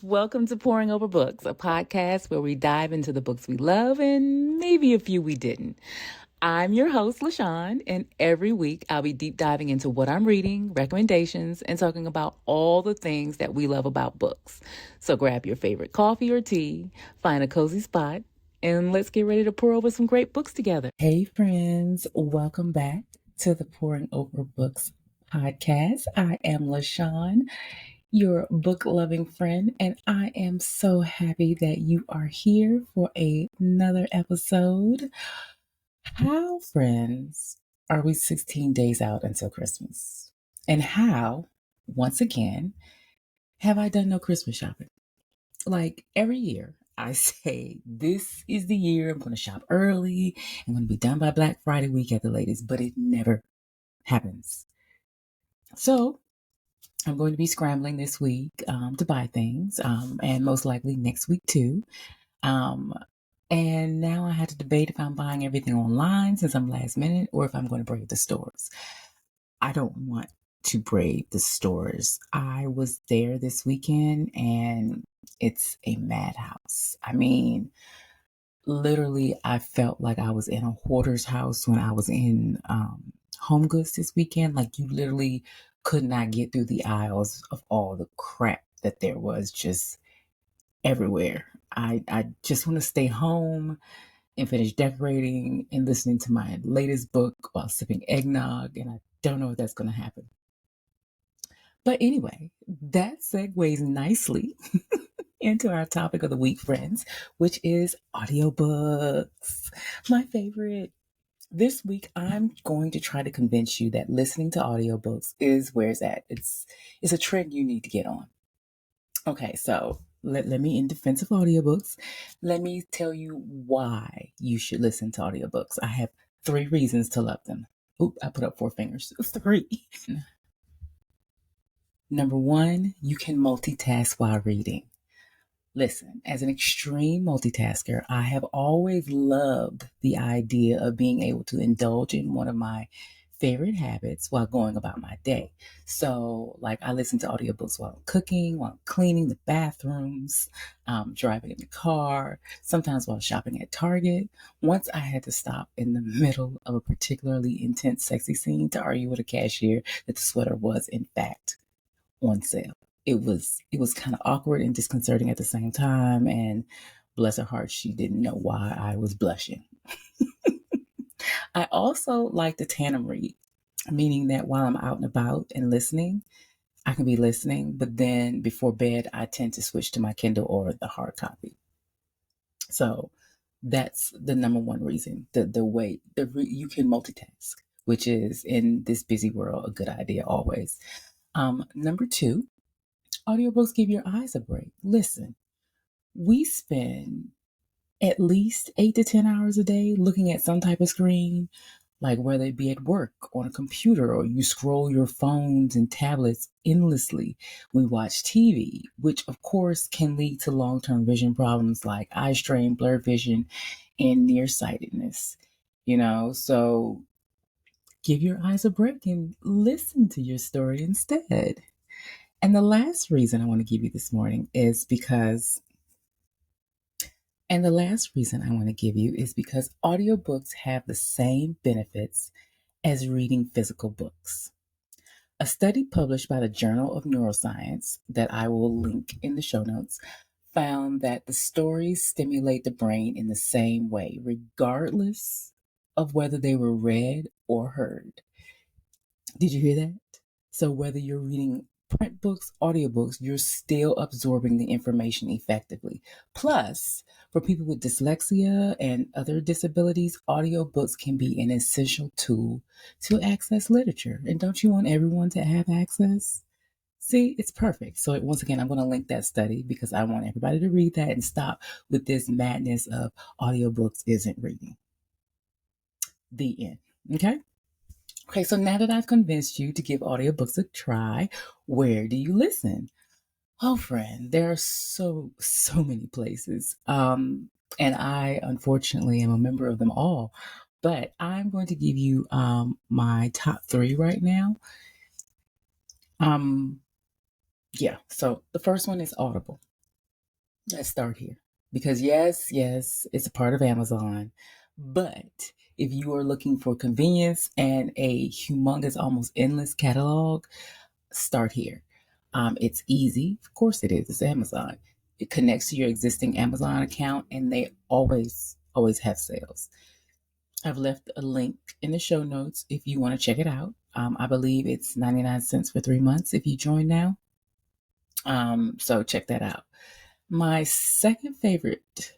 Welcome to Pouring Over Books, a podcast where we dive into the books we love and maybe a few we didn't. I'm your host, LaShawn, and every week I'll be deep diving into what I'm reading, recommendations, and talking about all the things that we love about books. So grab your favorite coffee or tea, find a cozy spot, and let's get ready to pour over some great books together. Hey, friends, welcome back to the Pouring Over Books podcast. I am LaShawn, your book loving friend, and I am so happy that you are here for another episode. How, friends, are we 16 days out until Christmas? And how, once again, have I done no Christmas shopping? Like every year, I say, this is the year I'm going to shop early. I'm going to be done by Black Friday week at the latest, but it never happens. So I'm going to be scrambling this week to buy things, and most likely next week too. And now I had to debate if I'm buying everything online since I'm last minute or if I'm going to brave the stores. I don't want to brave the stores. I was there this weekend and it's a madhouse. I mean, literally, I felt like I was in a hoarder's house when I was in Home Goods this weekend. Like, you literally could not get through the aisles of all the crap that there was just everywhere. I just want to stay home and finish decorating and listening to my latest book while sipping eggnog, and I don't know if that's going to happen. But anyway, that segues nicely into our topic of the week, friends, which is audiobooks, my favorite. This week, I'm going to try to convince you that listening to audiobooks is where it's at. It's a trend you need to get on. Okay, so let me, in defense of audiobooks, let me tell you why you should listen to audiobooks. I have 3 reasons to love them. Oop, I put up 4 fingers. 3. Number 1, you can multitask while reading. Listen, as an extreme multitasker, I have always loved the idea of being able to indulge in one of my favorite habits while going about my day. So, like, I listen to audiobooks while I'm cooking, while I'm cleaning the bathrooms, driving in the car, sometimes while shopping at Target. Once I had to stop in the middle of a particularly intense, sexy scene to argue with a cashier that the sweater was, in fact, on sale. It was kind of awkward and disconcerting at the same time, and bless her heart, she didn't know why I was blushing. I also like to tandem read, meaning that while I'm out and about and listening, I can be listening, but then before bed, I tend to switch to my Kindle or the hard copy. So that's the number one reason. You can multitask, which is in this busy world a good idea always. Number 2, audiobooks give your eyes a break. Listen, we spend at least 8 to 10 hours a day looking at some type of screen, like whether it be at work, on a computer, or you scroll your phones and tablets endlessly. We watch TV, which of course can lead to long-term vision problems like eye strain, blurred vision, and nearsightedness. So give your eyes a break and listen to your story instead. And the last reason I want to give you this morning is because audiobooks have the same benefits as reading physical books. A study published by the Journal of Neuroscience, that I will link in the show notes, found that the stories stimulate the brain in the same way, regardless of whether they were read or heard. Did you hear that? So whether you're reading print books, audiobooks, you're still absorbing the information effectively. Plus, for people with dyslexia and other disabilities, audiobooks can be an essential tool to access literature. And don't you want everyone to have access? See, it's perfect. So once again, I'm going to link that study because I want everybody to read that and stop with this madness of audiobooks isn't reading. The end. Okay, so now that I've convinced you to give audiobooks a try, where do you listen? Oh, friend, there are so many places. And I, unfortunately, am a member of them all. But I'm going to give you my top 3 right now. So the first one is Audible. Let's start here. Because yes, it's a part of Amazon. But if you are looking for convenience and a humongous, almost endless catalog, start here. It's easy. Of course it is. It's Amazon. It connects to your existing Amazon account and they always have sales. I've left a link in the show notes if you want to check it out. I believe it's 99 cents for 3 months if you join now. So check that out. My second favorite,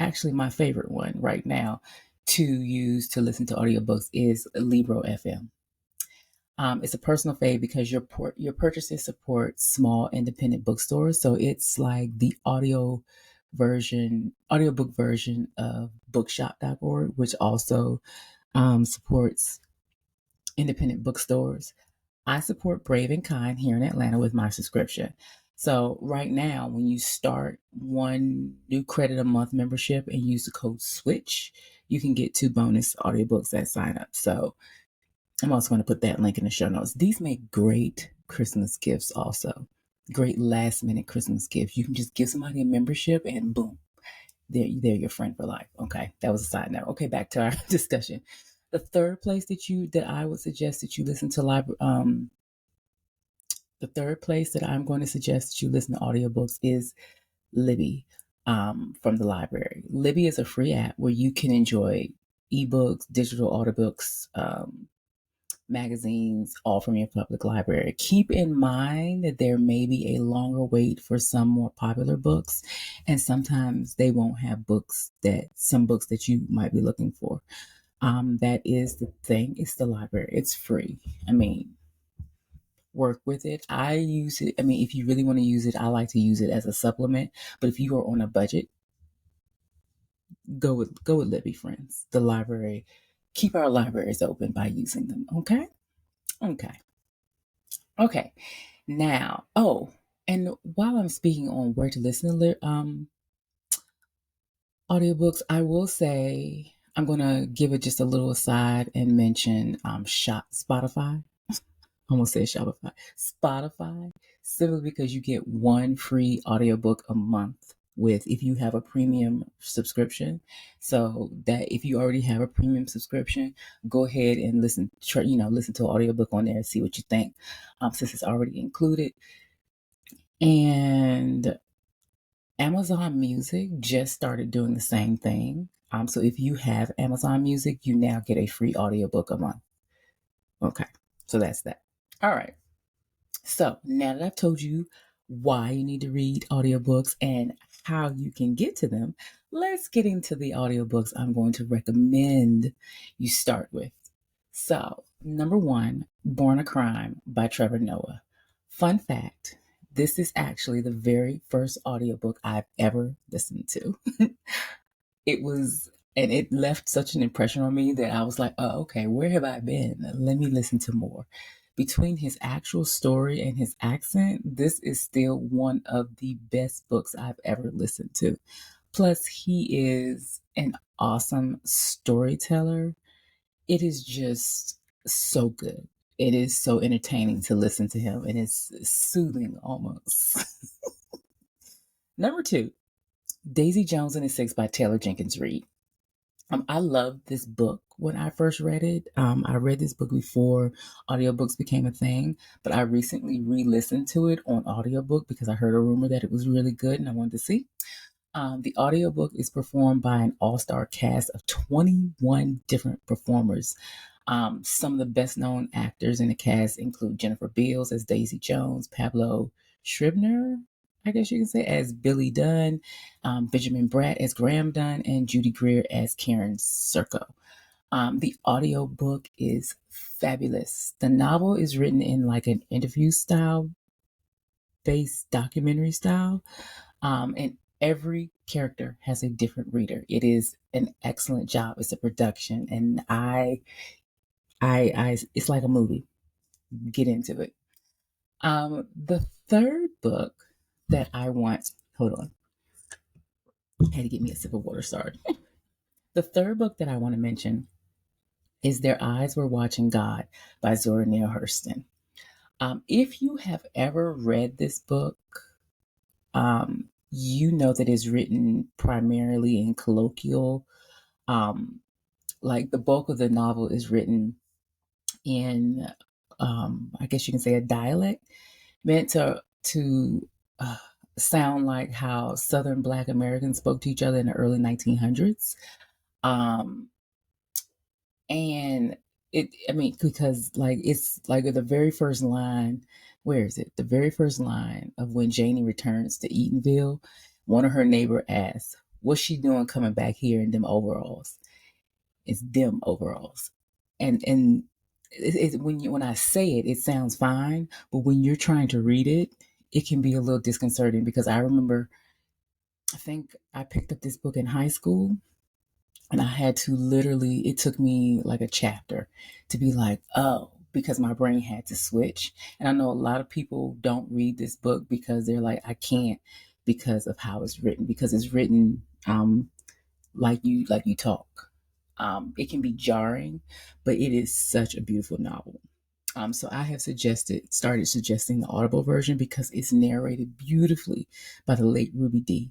actually my favorite one right now to use to listen to audiobooks is Libro FM. It's a personal fave because your purchases support small independent bookstores. So it's like the audiobook version of bookshop.org, which also supports independent bookstores. I support Brave and Kind here in Atlanta with my subscription. So right now, when you start one new credit a month membership and use the code SWITCH, you can get 2 bonus audiobooks at sign up. So I'm also going to put that link in the show notes. These make great Christmas gifts also. Great last minute Christmas gifts. You can just give somebody a membership and boom, they're your friend for life. Okay, that was a side note. Okay, back to our discussion. The third place that I would suggest that you listen to the third place that I'm going to suggest that you listen to audiobooks is Libby from the library. Libby is a free app where you can enjoy ebooks, digital audiobooks, magazines, all from your public library. Keep in mind that there may be a longer wait for some more popular books, and sometimes they won't have some books that you might be looking for. That is the thing. It's the library. It's free. I mean, work with it. I use it. I mean, if you really want to use it, I like to use it as a supplement. But if you are on a budget, go with Libby, friends. The library. Keep our libraries open by using them. Okay. Okay. Okay. Now, and while I'm speaking on where to listen to audiobooks, I will say I'm going to give it just a little aside and mention Spotify. I almost said Shopify. Spotify, simply because you get one free audiobook a month with if you have a premium subscription. So that if you already have a premium subscription, go ahead and listen to an audiobook on there and see what you think. Since it's already included. And Amazon Music just started doing the same thing. So if you have Amazon Music, you now get a free audiobook a month. Okay, so that's that. All right. So now that I've told you why you need to read audiobooks and how you can get to them, let's get into the audiobooks I'm going to recommend you start with. So, number one, Born a Crime by Trevor Noah. Fun fact, this is actually the very first audiobook I've ever listened to. It left such an impression on me that I was like, oh, okay, where have I been? Let me listen to more. Between his actual story and his accent, this is still one of the best books I've ever listened to. Plus, he is an awesome storyteller. It is just so good. It is so entertaining to listen to him, and it's soothing almost. Number two, Daisy Jones and the Six by Taylor Jenkins Reid. I loved this book when I first read it. I read this book before audiobooks became a thing, but I recently re-listened to it on audiobook because I heard a rumor that it was really good and I wanted to see. The audiobook is performed by an all-star cast of 21 different performers. Some of the best-known actors in the cast include Jennifer Beals as Daisy Jones, Pablo Scribner, I guess you can say, as Billy Dunn, Benjamin Bratt as Graham Dunn, and Judy Greer as Karen Serco. The audiobook is fabulous. The novel is written in like an interview style based documentary style. And every character has a different reader. It is an excellent job. It's a production, and it's like a movie. Get into it. The third book that I want, hold on, I had to get me a sip of water. Sorry. The third book that I want to mention is Their Eyes Were Watching God by Zora Neale Hurston. If you have ever read this book, you know that it's written primarily in colloquial. Um, like the bulk of the novel is written in, I guess you can say, a dialect meant to sound like how Southern Black Americans spoke to each other in the early 1900s. Um, and I mean, because like it's like the very first line, where is it? The very first line of when Janie returns to Eatonville, one of her neighbor asks, "What's she doing coming back here in them overalls?" It's them overalls, and when I say it, it sounds fine, but when you're trying to read it, it can be a little disconcerting because I remember, I think I picked up this book in high school and I had to literally, it took me like a chapter to be like, oh, because my brain had to switch. And I know a lot of people don't read this book because they're like, I can't, because of how it's written, because it's written like you talk. It can be jarring, but it is such a beautiful novel. So I have started suggesting the Audible version because it's narrated beautifully by the late Ruby Dee,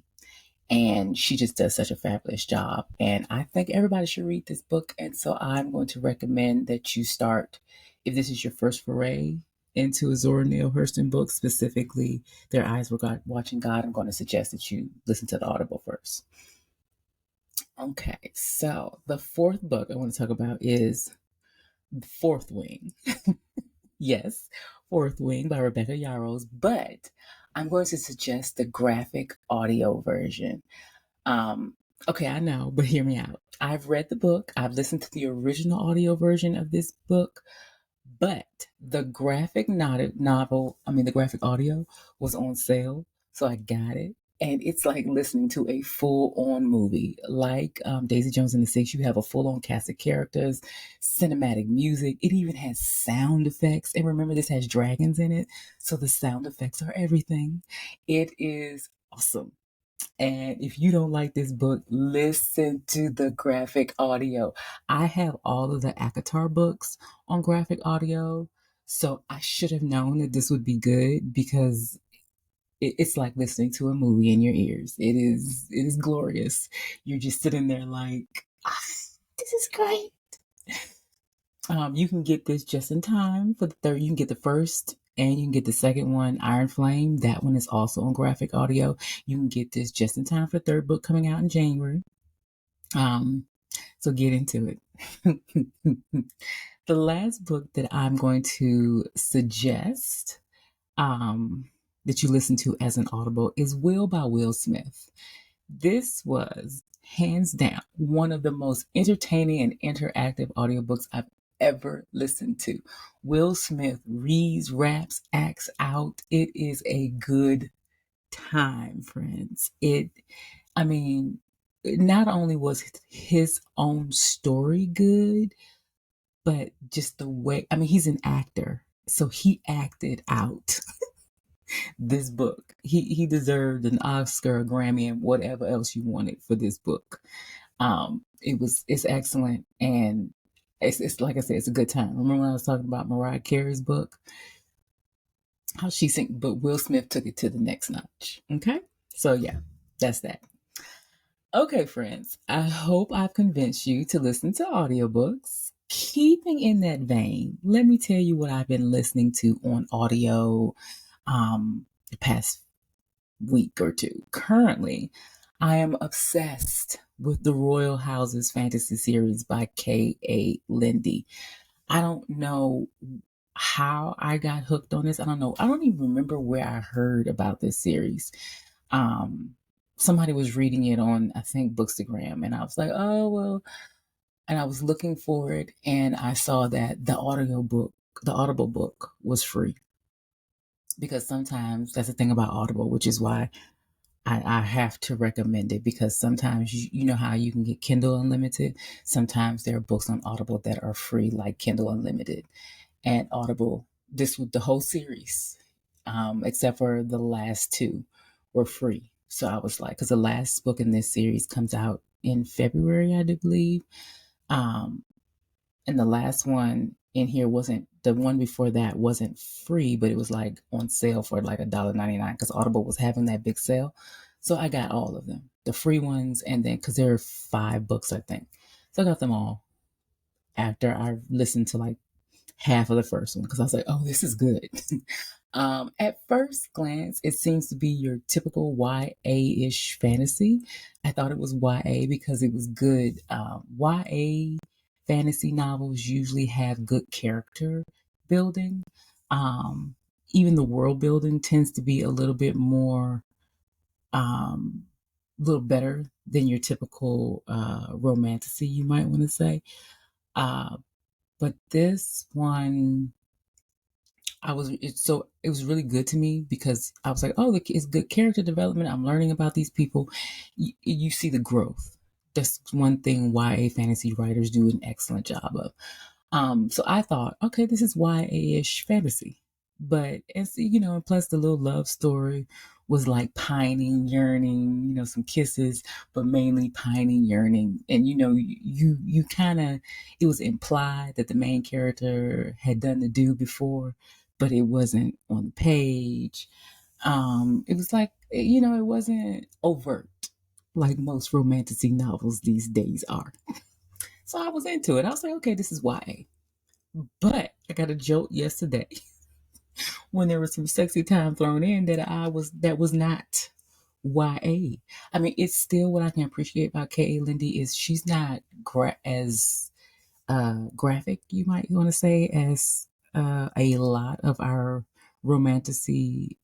and she just does such a fabulous job. And I think everybody should read this book. And so I'm going to recommend that you start, if this is your first foray into a Zora Neale Hurston book, specifically Their Eyes Were God, Watching God, I'm going to suggest that you listen to the Audible first. Okay, so the fourth book I want to talk about is Fourth Wing. Yes, Fourth Wing by Rebecca Yarros, but I'm going to suggest the graphic audio version. Um, okay, I know, but hear me out. I've read the book, I've listened to the original audio version of this book, but the the graphic audio was on sale, so I got it. And it's like listening to a full on movie. Like Daisy Jones and the Six, you have a full on cast of characters, cinematic music. It even has sound effects. And remember, this has dragons in it. So the sound effects are everything. It is awesome. And if you don't like this book, listen to the graphic audio. I have all of the Akatar books on graphic audio, so I should have known that this would be good because it's like listening to a movie in your ears. It is glorious. You're just sitting there like, this is great. You can get this just in time for the third. You can get the first and you can get the second one, Iron Flame. That one is also on graphic audio. You can get this just in time for the third book coming out in January. So get into it. The last book that I'm going to suggest that you listen to as an audible is Will by Will Smith. This was hands down one of the most entertaining and interactive audiobooks I've ever listened to. Will Smith reads, raps, acts out. It is a good time, friends. I mean, not only was his own story good, but just the way, I mean, he's an actor. So he acted out this book. He deserved an Oscar, a Grammy, and whatever else you wanted for this book. It's excellent, and it's like I said, it's a good time. Remember when I was talking about Mariah Carey's book, how she sing, but Will Smith took it to the next notch. Okay, so yeah, that's that. Okay, friends, I hope I've convinced you to listen to audiobooks. Keeping in that vein, let me tell you what I've been listening to on audio the past week or two. Currently, I am obsessed with the Royal Houses fantasy series by K.A. Linde. I don't know how I got hooked on this. I don't know. I don't even remember where I heard about this series. Um, Somebody was reading it on, I think, Bookstagram, and I was like, oh, well, and I was looking for it, and I saw that the Audible book was free. Because sometimes that's the thing about Audible, which is why I have to recommend it, because sometimes you know how you can get Kindle Unlimited. Sometimes there are books on Audible that are free, like Kindle Unlimited. And Audible, this was the whole series, except for the last two, were free. So I was like, because the last book in this series comes out in February, I do believe. And the last one in here wasn't, the one before that wasn't free, but it was like on sale for like $1.99 because Audible was having that big sale. So I got all of them, the free ones, and then because there are 5 books, I think. So I got them all after I listened to like half of the first one because I was like, oh, this is good. At first glance, it seems to be your typical YA-ish fantasy. I thought it was YA because it was good. YA fantasy novels usually have good character building. Um, Even the world building tends to be a little bit more, a little better than your typical romantasy, you might want to say. Uh, but this one, it was really good to me because I was like, oh, it's good character development. I'm learning about these people. You see the growth. That's one thing YA fantasy writers do an excellent job of. So I thought, okay, this is YA-ish fantasy. But and plus the little love story was like pining, yearning, some kisses, but mainly pining, yearning. And you kind of, it was implied that the main character had done the do before, but it wasn't on the page. It was like, it wasn't overt like most romantic novels these days are. So I was into it. I was like, okay, this is YA. But I got a jolt yesterday when there was some sexy time thrown in that was not YA. I mean, it's still what I can appreciate about K.A. Linde is she's not as graphic, you might want to say, as a lot of our romantasy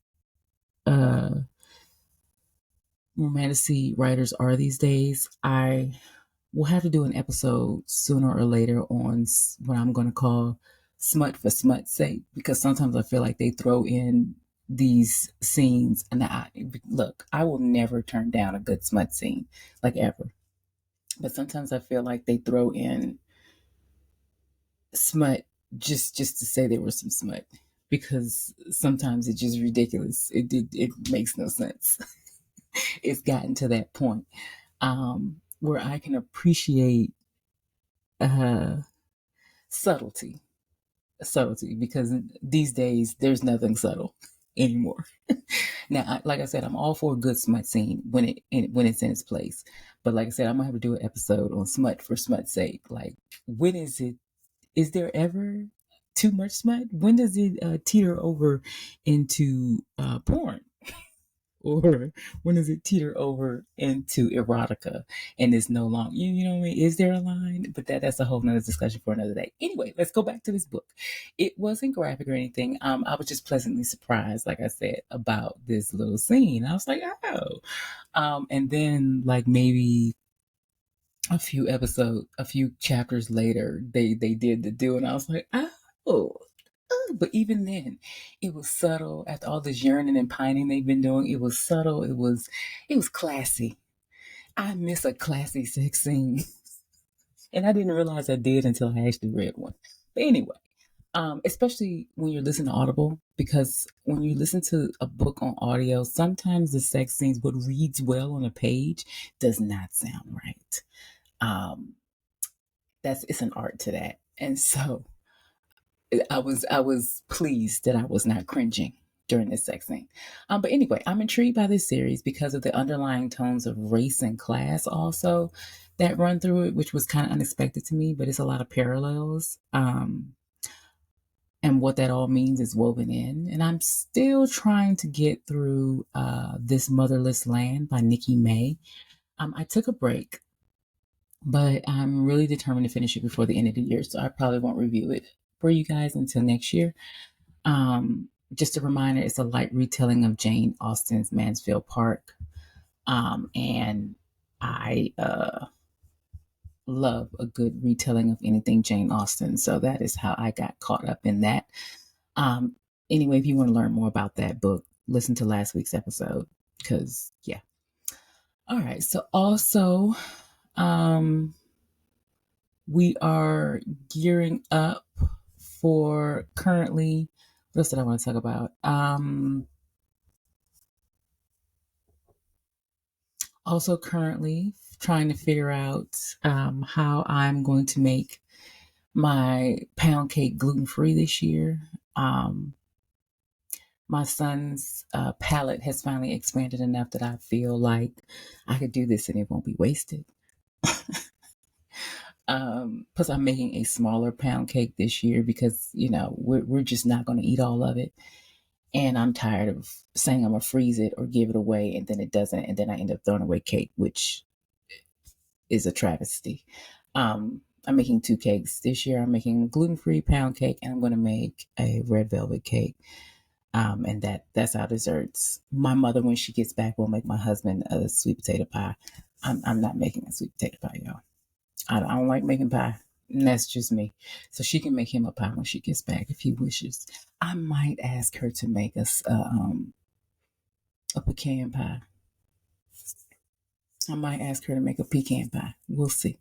uh, romantasy writers are these days. I will have to do an episode sooner or later on what I'm going to call smut for smut's sake, because sometimes I feel like they throw in these scenes, and I will never turn down a good smut scene, like ever. But sometimes I feel like they throw in smut just to say there was some smut, because sometimes it's just ridiculous. It makes no sense. It's gotten to that point where I can appreciate uh, subtlety, because these days there's nothing subtle anymore. Now, like I said, I'm all for a good smut scene when it's in its place. But like I said, I'm gonna have to do an episode on smut for smut's sake. Like, when is it? Is there ever too much smut? When does it teeter over into porn? Or when does it teeter over into erotica and it's no longer, you know what I mean? Is there a line? But that's a whole nother discussion for another day. Anyway, let's go back to this book. It wasn't graphic or anything. I was just pleasantly surprised, like I said, about this little scene. I was like, oh. And then like maybe a few chapters later, they did the do, and I was like, oh. But even then, it was subtle. After all this yearning and pining they've been doing, it was subtle. It was classy. I miss a classy sex scene, and I didn't realize I did until I actually read one. But anyway, especially when you're listening to Audible, because when you listen to a book on audio, sometimes the sex scenes, what reads well on a page, does not sound right. Um, it's an art to that, and so I was pleased that I was not cringing during this sex scene. But anyway, I'm intrigued by this series because of the underlying tones of race and class also that run through it, which was kind of unexpected to me, but it's a lot of parallels. And what that all means is woven in. And I'm still trying to get through this Motherless Land by Nikki May. I took a break, but I'm really determined to finish it before the end of the year, so I probably won't review it for you guys until next year. Just a reminder, it's a light retelling of Jane Austen's Mansfield Park. And I love a good retelling of anything Jane Austen. So that is how I got caught up in that. Anyway, if you want to learn more about that book, listen to last week's episode, because, yeah. All right. So also, we are gearing up for currently, what else did I want to talk about? Also currently trying to figure out how I'm going to make my pound cake gluten free this year. My son's palette has finally expanded enough that I feel like I could do this and it won't be wasted. Plus, I'm making a smaller pound cake this year because we're just not going to eat all of it, and I'm tired of saying I'm gonna freeze it or give it away, and then it doesn't, and then I end up throwing away cake, which is a travesty. I'm making two cakes this year. I'm making a gluten-free pound cake, and I'm going to make a red velvet cake. And that's our desserts. My mother, when she gets back, will make my husband a sweet potato pie. I'm not making a sweet potato pie, y'all. I don't like making pie. And that's just me. So she can make him a pie when she gets back if he wishes. I might ask her to make us a pecan pie. I might ask her to make a pecan pie. We'll see.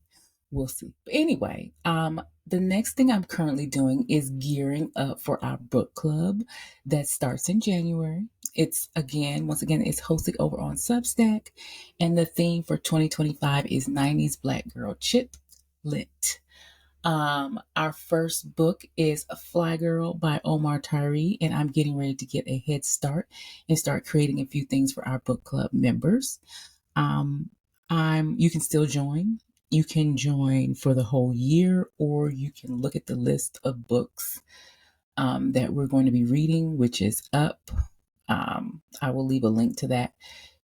We'll see. But anyway, the next thing I'm currently doing is gearing up for our book club that starts in January. Once again, it's hosted over on Substack, and the theme for 2025 is 90s Black Girl Chip Lit. Our first book is Fly Girl by Omar Tyree, and I'm getting ready to get a head start and start creating a few things for our book club members. You can still join. You can join for the whole year, or you can look at the list of books that we're going to be reading, which is up. I will leave a link to that.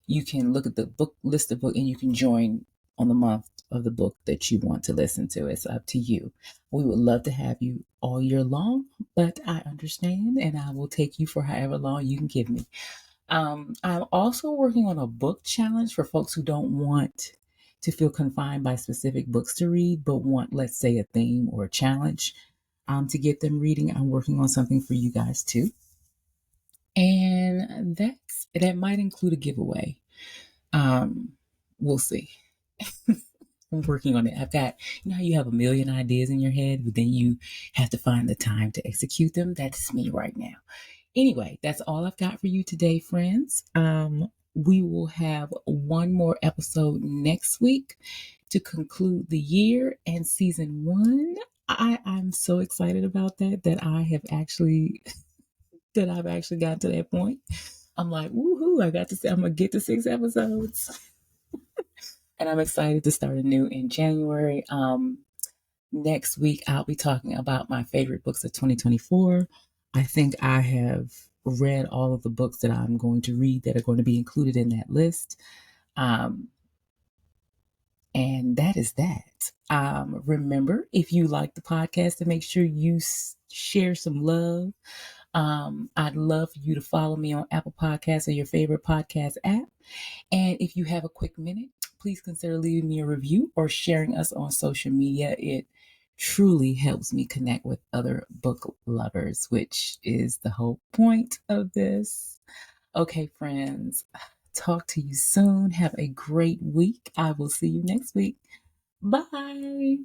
You can look at the book list of book, and you can join on the month of the book that you want to listen to. It's up to you. We would love to have you all year long, but I understand, and I will take you for however long you can give me. I'm also working on a book challenge for folks who don't want to feel confined by specific books to read, but want, let's say, a theme or a challenge to get them reading. I'm working on something for you guys too. And that might include a giveaway. We'll see. I'm working on it. I've got, how you have a million ideas in your head, but then you have to find the time to execute them. That's me right now. Anyway, that's all I've got for you today, friends. We will have one more episode next week to conclude the year and season 1. I'm so excited about that I've actually gotten to that point. I'm like, woohoo, I'm gonna get to 6 episodes. And I'm excited to start anew in January. Next week, I'll be talking about my favorite books of 2024. I think I have read all of the books that I'm going to read that are going to be included in that list. And that is that. Remember, if you like the podcast, to make sure you share some love. I'd love for you to follow me on Apple Podcasts or your favorite podcast app. And if you have a quick minute, please consider leaving me a review or sharing us on social media. It truly helps me connect with other book lovers, which is the whole point of this. Okay, friends, talk to you soon. Have a great week. I will see you next week. Bye.